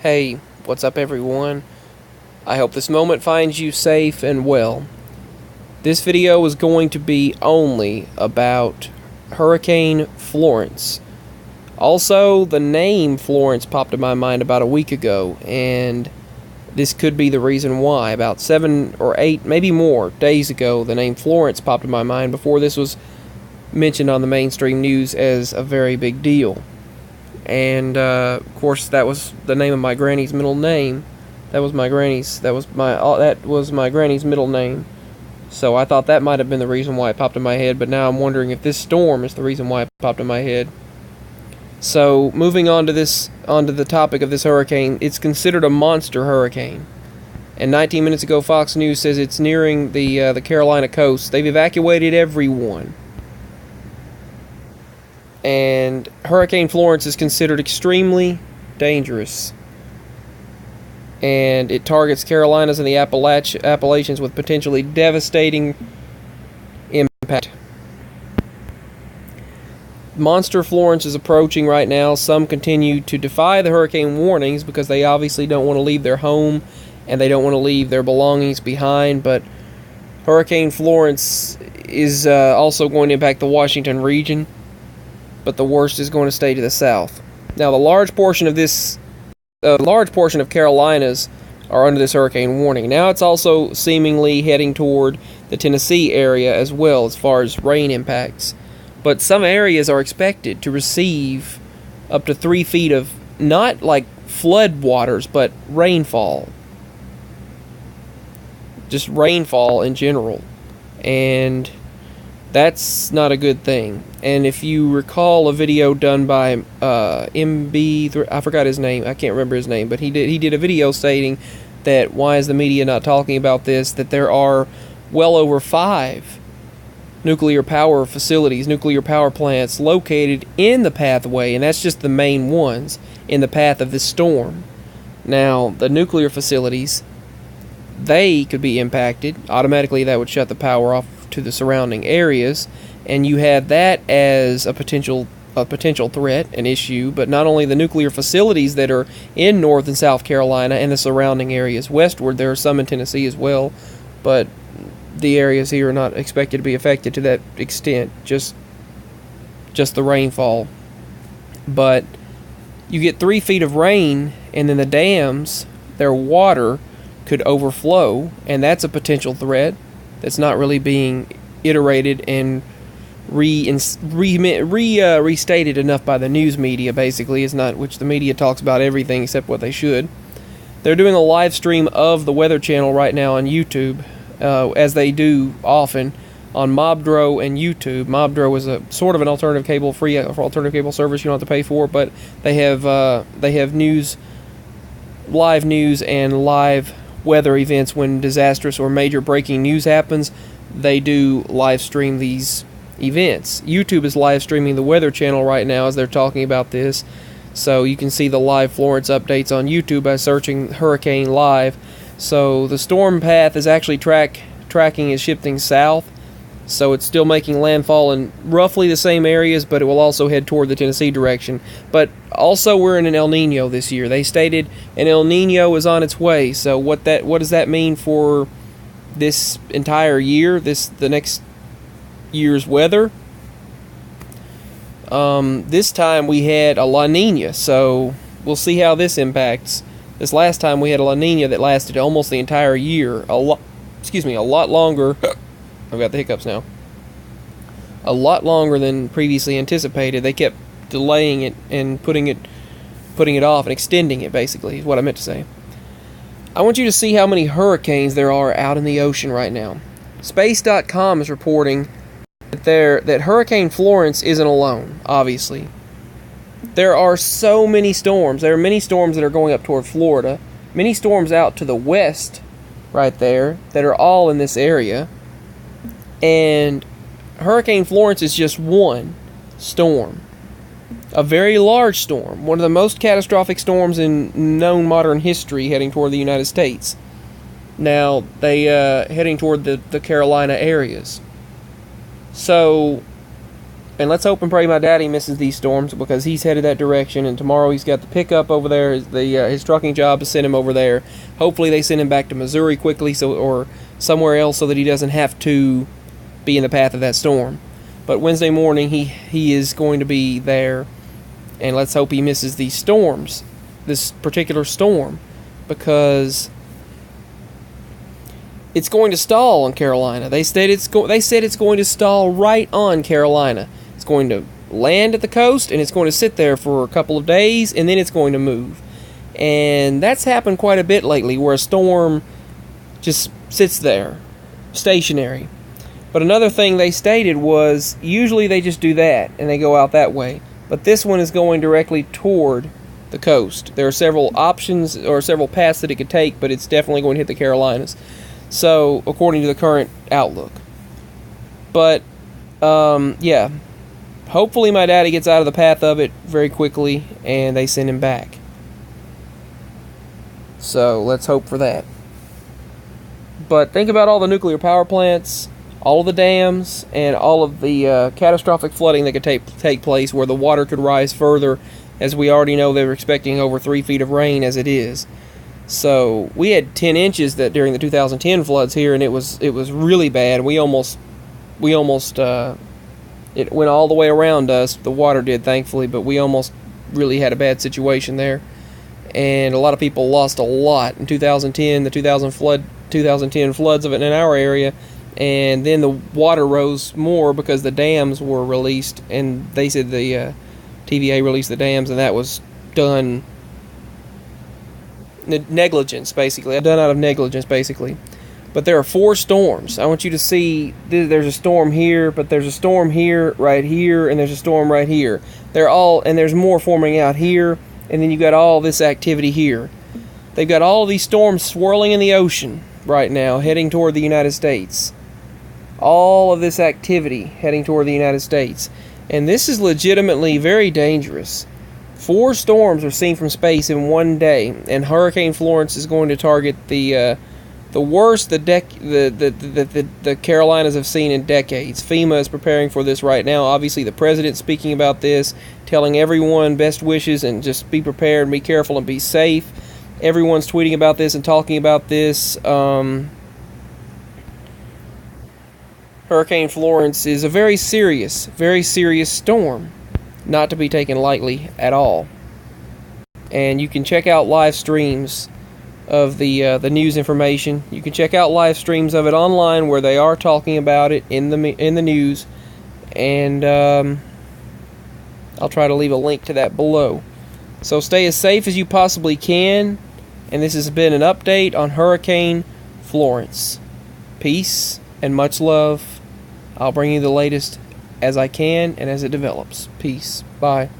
Hey, what's up everyone? I hope this moment finds you safe and well. This video is going to be only about Hurricane Florence. Also, the name Florence popped in my mind about a week ago, and this could be the reason why. About 7 or 8, maybe more, days ago, the name Florence popped in my mind before this was mentioned on the mainstream news as a very big deal. And of course, that was the name of my granny's middle name. That was my granny's middle name. So I thought that might have been the reason why it popped in my head. But now I'm wondering if this storm is the reason why it popped in my head. So moving on to the topic of this hurricane, it's considered a monster hurricane. And 19 minutes ago, Fox News says it's nearing the Carolina coast. They've evacuated everyone. And Hurricane Florence is considered extremely dangerous. And it targets Carolinas and the Appalachians with potentially devastating impact. Monster Florence is approaching right now. Some continue to defy the hurricane warnings because they obviously don't want to leave their home and they don't want to leave their belongings behind. But Hurricane Florence is also going to impact the Washington region. But the worst is going to stay to the south. Now, the large portion of Carolinas are under this hurricane warning. Now it's also seemingly heading toward the Tennessee area as well as far as rain impacts. But some areas are expected to receive up to 3 feet of not like flood waters, but rainfall. Just rainfall in general. And that's not a good thing. And if you recall a video done by MB, I forgot his name. I can't remember his name, but he did a video stating that why is the media not talking about this? That there are well over 5 nuclear power facilities, nuclear power plants located in the pathway, and that's just the main ones in the path of this storm. Now, the nuclear facilities, they could be impacted. Automatically, that would shut the power off to the surrounding areas, and you have that as a potential threat, an issue. But not only the nuclear facilities that are in North and South Carolina and the surrounding areas westward, there are some in Tennessee as well, but the areas here are not expected to be affected to that extent, just the rainfall. But you get 3 feet of rain, and then the dams, their water could overflow, and that's a potential threat that's not really being iterated and restated enough by the news media. Basically, it's not, which the media talks about everything except what they should. They're doing a live stream of the Weather Channel right now on YouTube, as they do often on Mobdro and YouTube. Mobdro is a sort of an alternative cable service you don't have to pay for, but they have news, live news, and live weather events. When disastrous or major breaking news happens, they do live stream these events. YouTube is live streaming the Weather Channel right now as they're talking about this, so you can see the live Florence updates on YouTube by searching Hurricane Live. So the storm path is actually tracking is shifting south, so it's still making landfall in roughly the same areas, but it will also head toward the Tennessee direction. But also, we're in an El Nino this year. They stated an El Nino is on its way. So what does that mean for this entire year, the next year's weather? This time we had a La Nina, so we'll see how this impacts. This last time we had a La Nina that lasted almost the entire year. A lot longer. I've got the hiccups now. A lot longer than previously anticipated. They kept delaying it and putting it off and extending it, basically, is what I meant to say. I want you to see how many hurricanes there are out in the ocean right now. Space.com is reporting that Hurricane Florence isn't alone, obviously. There are so many storms. There are many storms that are going up toward Florida. Many storms out to the west right there that are all in this area. And Hurricane Florence is just one storm. A very large storm. One of the most catastrophic storms in known modern history heading toward the United States. Now, heading toward the Carolina areas. So, And let's hope and pray my daddy misses these storms, because he's headed that direction, and tomorrow he's got the pickup over there. His trucking job to send him over there. Hopefully they send him back to Missouri quickly, or somewhere else, so that he doesn't have to be in the path of that storm. But Wednesday morning he is going to be there, and let's hope he misses these storms, this particular storm, because it's going to stall on Carolina. They said it's going to stall right on Carolina. It's going to land at the coast, and it's going to sit there for a couple of days, and then it's going to move. And that's happened quite a bit lately, where a storm just sits there, stationary. But another thing they stated was, usually they just do that, and they go out that way. But this one is going directly toward the coast. There are several options, or several paths that it could take, but it's definitely going to hit the Carolinas. So, according to the current outlook. But, yeah. Hopefully my daddy gets out of the path of it very quickly, and they send him back. So, let's hope for that. But think about all the nuclear power plants, all of the dams, and all of the catastrophic flooding that could take place, where the water could rise further. As we already know, they were expecting over 3 feet of rain as it is. So we had 10 inches that during the 2010 floods here, and it was really bad. We almost it went all the way around us. The water did, thankfully, but we almost really had a bad situation there, and a lot of people lost a lot in 2010. The 2010 floods of it in our area, and then the water rose more because the dams were released, and they said the TVA released the dams, and that was done. Negligence, basically. Done out of negligence, basically. But there are 4 storms. I want you to see, there's a storm here, but there's a storm here, right here, and there's a storm right here. And there's more forming out here, and then you got all this activity here. They've got all these storms swirling in the ocean right now, heading toward the United States. All of this activity heading toward the United States. And this is legitimately very dangerous. 4 storms are seen from space in one day, and Hurricane Florence is going to target the worst the Carolinas have seen in decades. FEMA is preparing for this right now. Obviously, the president's speaking about this, telling everyone best wishes and just be prepared, be careful, and be safe. Everyone's tweeting about this and talking about this. Hurricane Florence is a very serious storm, not to be taken lightly at all. And you can check out live streams of the news information. You can check out live streams of it online, where they are talking about it in the news, and I'll try to leave a link to that below. So stay as safe as you possibly can, and this has been an update on Hurricane Florence. Peace and much love. I'll bring you the latest as I can and as it develops. Peace. Bye.